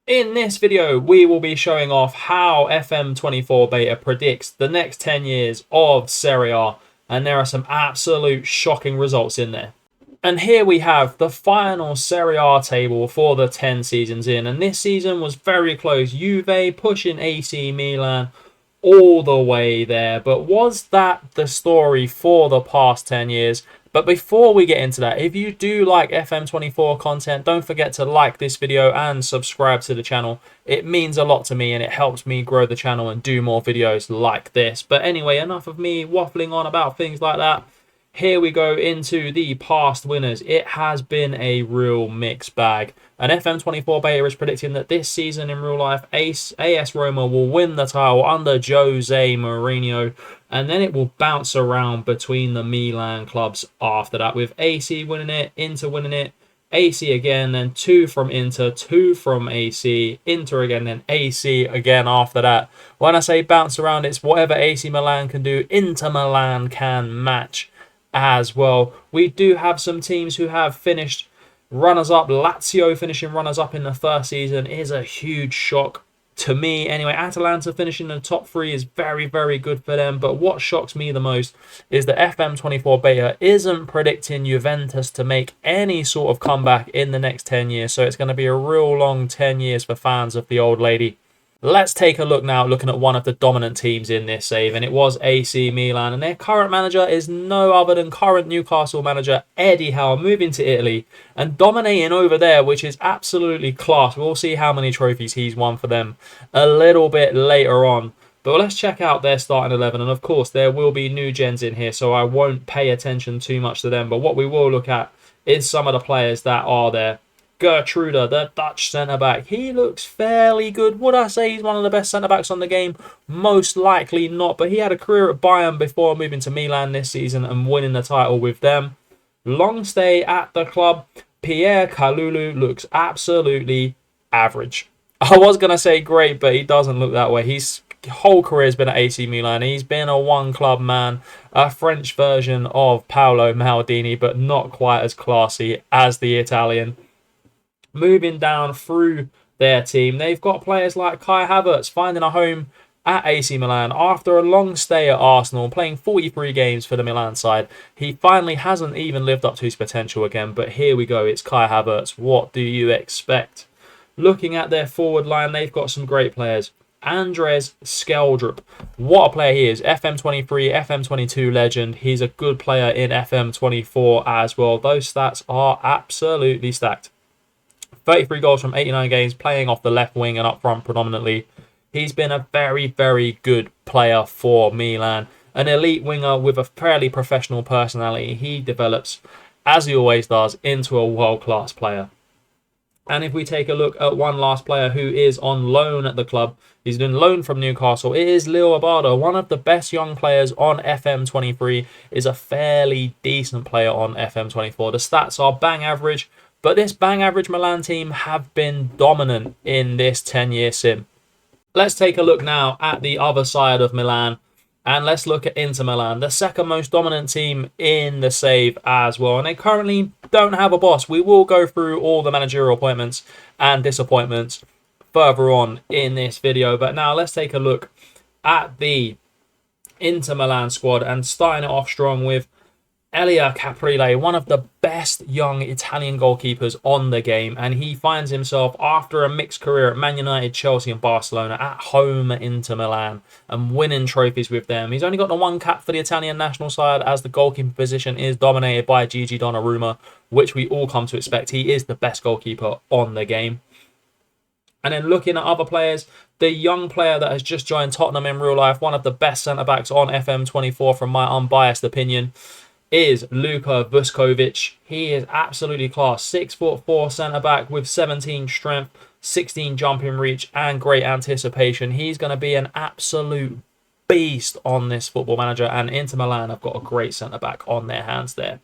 In this video, we will be showing off how FM24 Beta predicts the next 10 years of Serie A, and there are some absolute shocking results in there. And here we have the final Serie A table for the 10 seasons in, and this season was very close. Juve pushing AC Milan all the way there, but was that the story for the past 10 years? But before we get into that, if you do like FM24 content, don't forget to like this video and subscribe to the channel. It means a lot to me and it helps me grow the channel and do more videos like this. But anyway, enough of me waffling on about things like that. Here we go into the past winners. It has been a real mixed bag. And FM24 Beta is predicting that this season in real life, AS Roma will win the title under Jose Mourinho. And then it will bounce around between the Milan clubs after that, with AC winning it, Inter winning it, AC again, then 2 from Inter, 2 from AC, Inter again, then AC again after that. When I say bounce around, it's whatever AC Milan can do, Inter Milan can match as well. We do have some teams who have finished runners-up. Lazio finishing runners-up in the first season is a huge shock to me. Anyway, Atalanta finishing in the top 3 is very, very good for them. But what shocks me the most is that FM24 Beta isn't predicting Juventus to make any sort of comeback in the next 10 years. So it's going to be a real long 10 years for fans of the old lady. Let's take a look now, looking at one of the dominant teams in this save, and it was AC Milan. And their current manager is no other than current Newcastle manager Eddie Howe, moving to Italy and dominating over there, which is absolutely class. We'll see how many trophies he's won for them a little bit later on. But let's check out their starting 11. And of course, there will be new gens in here, so I won't pay attention too much to them. But what we will look at is some of the players that are there. Gertruda, the Dutch centre-back, he looks fairly good. Would I say he's one of the best centre-backs on the game? Most likely not, but he had a career at Bayern before moving to Milan this season and winning the title with them. Long stay at the club, Pierre Kalulu looks absolutely average. I was going to say great, but he doesn't look that way. His whole career has been at AC Milan. He's been a one-club man, a French version of Paolo Maldini, but not quite as classy as the Italian. Moving down through their team, they've got players like Kai Havertz finding a home at AC Milan after a long stay at Arsenal, playing 43 games for the Milan side. He finally hasn't even lived up to his potential again, but here we go, it's Kai Havertz. What do you expect? Looking at their forward line, they've got some great players. Andres Skeldrup, what a player he is. FM23, FM22 legend. He's a good player in FM24 as well. Those stats are absolutely stacked. 33 goals from 89 games, playing off the left wing and up front predominantly. He's been a very, very good player for Milan. An elite winger with a fairly professional personality. He develops, as he always does, into a world-class player. And if we take a look at one last player who is on loan at the club, he's been loaned from Newcastle, it is Leo Abado, one of the best young players on FM23, is a fairly decent player on FM24. The stats are bang average, but this bang average Milan team have been dominant in this 10-year sim. Let's take a look now at the other side of Milan. And let's look at Inter Milan, the second most dominant team in the save as well. And they currently don't have a boss. We will go through all the managerial appointments and disappointments further on in this video. But now let's take a look at the Inter Milan squad and starting it off strong with Elia Caprile, one of the best young Italian goalkeepers on the game, and he finds himself after a mixed career at Man United, Chelsea and Barcelona at home at Inter Milan and winning trophies with them. He's only got the one cap for the Italian national side, as the goalkeeper position is dominated by Gigi Donnarumma, which we all come to expect. He is the best goalkeeper on the game. And then looking at other players, the young player that has just joined Tottenham in real life, one of the best centre-backs on FM24 from my unbiased opinion, is Luka Vuskovic. He is absolutely class. 6'4" centre-back with 17 strength, 16 jumping reach and great anticipation. He's going to be an absolute beast on this Football Manager, and Inter Milan have got a great centre-back on their hands there.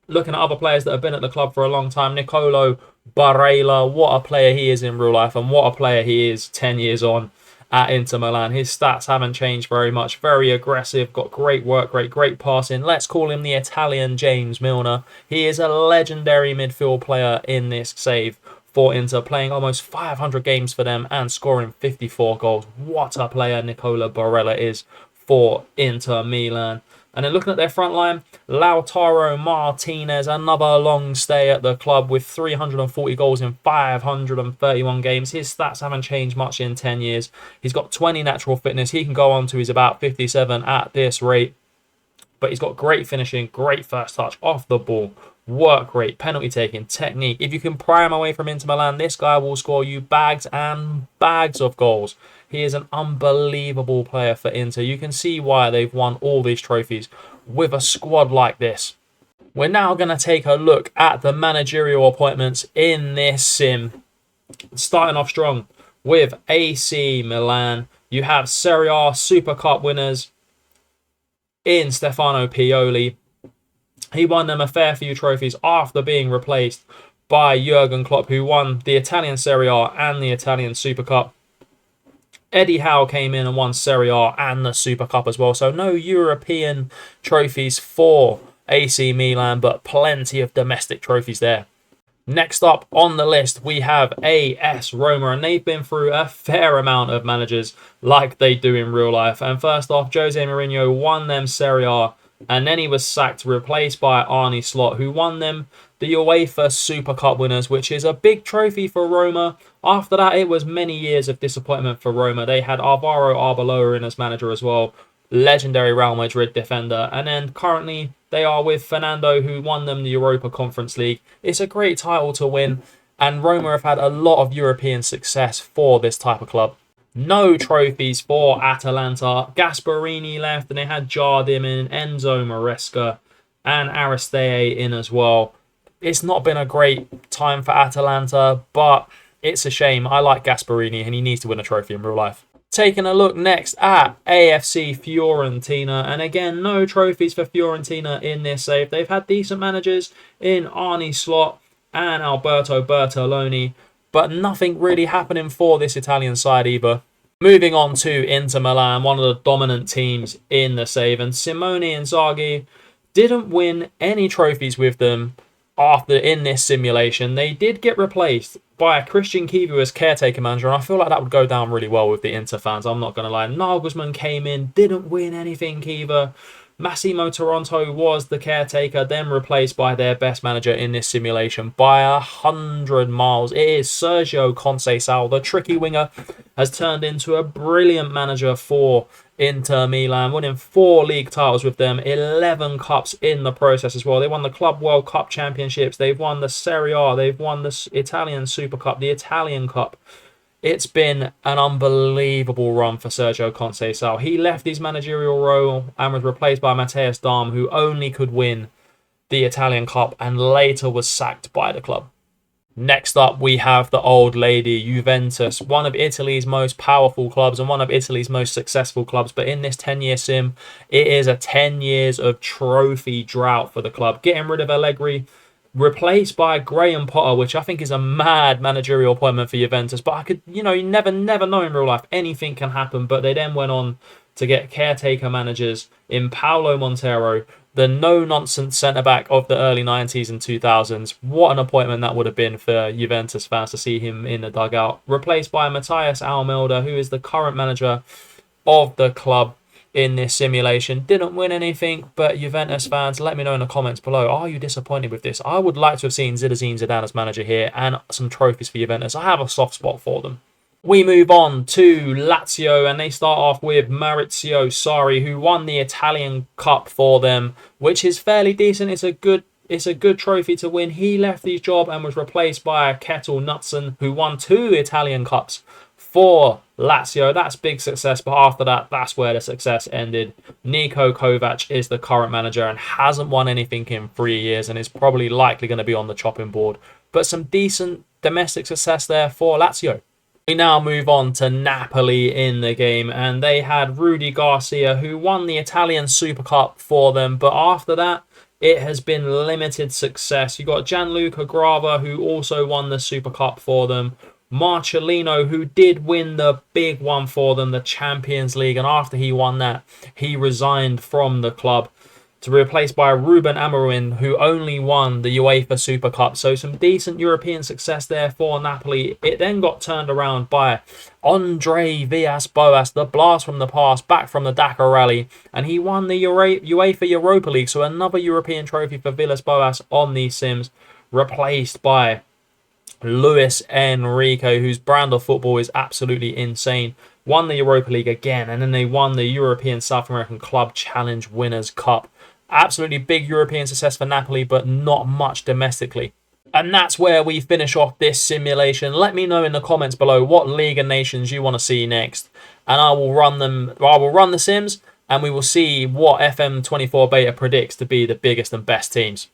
Looking at other players that have been at the club for a long time, Nicolo Barella, what a player he is in real life and what a player he is 10 years on at Inter Milan. His stats haven't changed very much. Very aggressive, got great work rate, great passing. Let's call him the Italian James Milner. He is a legendary midfield player in this save for Inter, playing almost 500 games for them and scoring 54 goals. What a player Nicola Barella is for Inter Milan. And then looking at their front line, Lautaro Martinez, another long stay at the club with 340 goals in 531 games. His stats haven't changed much in 10 years. He's got 20 natural fitness. He can go on to his about 57 at this rate. But he's got great finishing, great first touch off the ball, work rate, penalty taking, technique. If you can pry him away from Inter Milan, this guy will score you bags and bags of goals. He is an unbelievable player for Inter. You can see why they've won all these trophies with a squad like this. We're now going to take a look at the managerial appointments in this sim. Starting off strong with AC Milan. You have Serie A Super Cup winners in Stefano Pioli. He won them a fair few trophies after being replaced by Jurgen Klopp, who won the Italian Serie A and the Italian Super Cup. Eddie Howe came in and won Serie A and the Super Cup as well. So no European trophies for AC Milan, but plenty of domestic trophies there. Next up on the list, we have AS Roma, and they've been through a fair amount of managers like they do in real life. And first off, Jose Mourinho won them Serie A, and then he was sacked, replaced by Arne Slot, who won them the UEFA Super Cup winners, which is a big trophy for Roma. After that, it was many years of disappointment for Roma. They had Alvaro Arbeloa in as manager as well, legendary Real Madrid defender. And then currently they are with Fernando, who won them the Europa Conference League. It's a great title to win, and Roma have had a lot of European success for this type of club. No trophies for Atalanta. Gasperini left, and they had Jardim in, Enzo Maresca, and Aristei in as well. It's not been a great time for Atalanta, but it's a shame. I like Gasperini, and he needs to win a trophy in real life. Taking a look next at AFC Fiorentina, and again, no trophies for Fiorentina in this save. They've had decent managers in Arne Slot and Alberto Bertoloni, but nothing really happening for this Italian side either. Moving on to Inter Milan, one of the dominant teams in the save, and Simone Inzaghi didn't win any trophies with them after in this simulation. They did get replaced by a Christian Kivu as caretaker manager, and I feel like that would go down really well with the Inter fans. I'm not going to lie. Nagelsmann came in, didn't win anything, Kiva. Massimo Toronto was the caretaker, then replaced by their best manager in this simulation by 100 miles. It is Sergio Conceição, the tricky winger, has turned into a brilliant manager for Inter Milan, winning 4 league titles with them, 11 cups in the process as well. They won the Club World Cup Championships, they've won the Serie A, they've won the Italian Super Cup, the Italian Cup. It's been an unbelievable run for Sergio Conceição. He left his managerial role and was replaced by Matthias Dahm, who only could win the Italian Cup and later was sacked by the club. Next up, we have the old lady, Juventus, one of Italy's most powerful clubs and one of Italy's most successful clubs. But in this 10-year sim, it is a 10 years of trophy drought for the club. Getting rid of Allegri, replaced by Graham Potter, which I think is a mad managerial appointment for Juventus. But I could, you never know in real life. Anything can happen. But they then went on to get caretaker managers in Paulo Montero, the no-nonsense centre-back of the early 90s and 2000s. What an appointment that would have been for Juventus fans to see him in the dugout. Replaced by Matthias Almeida, who is the current manager of the club in this simulation. Didn't win anything, but Juventus fans, let me know in the comments below. Are you disappointed with this? I would like to have seen Zinedine Zidane as manager here and some trophies for Juventus. I have a soft spot for them. We move on to Lazio, and they start off with Maurizio Sarri, who won the Italian Cup for them, which is fairly decent. It's a good trophy to win. He left his job and was replaced by Ketil Knutsen, who won 2 Italian Cups for Lazio. That's big success, but after that, that's where the success ended. Niko Kovac is the current manager and hasn't won anything in 3 years and is probably likely going to be on the chopping board. But some decent domestic success there for Lazio. We now move on to Napoli in the game, and they had Rudy Garcia, who won the Italian Super Cup for them, but after that, it has been limited success. You got Gianluca Grava, who also won the Super Cup for them, Marcellino, who did win the big one for them, the Champions League, and after he won that, he resigned from the club. to be replaced by Ruben Amorim, who only won the UEFA Super Cup. So some decent European success there for Napoli. It then got turned around by Andre Villas-Boas, the blast from the past, back from the Dakar Rally, and he won the UEFA Europa League. So another European trophy for Villas-Boas on these sims, replaced by Luis Enrique, whose brand of football is absolutely insane. Won the Europa League again, and then they won the European South American Club Challenge Winners' Cup. Absolutely big European success for Napoli, but not much domestically. And that's where we finish off this simulation. Let me know in the comments below what League of Nations you want to see next, and I will run them. I will run the sims, and we will see what FM24 Beta predicts to be the biggest and best teams.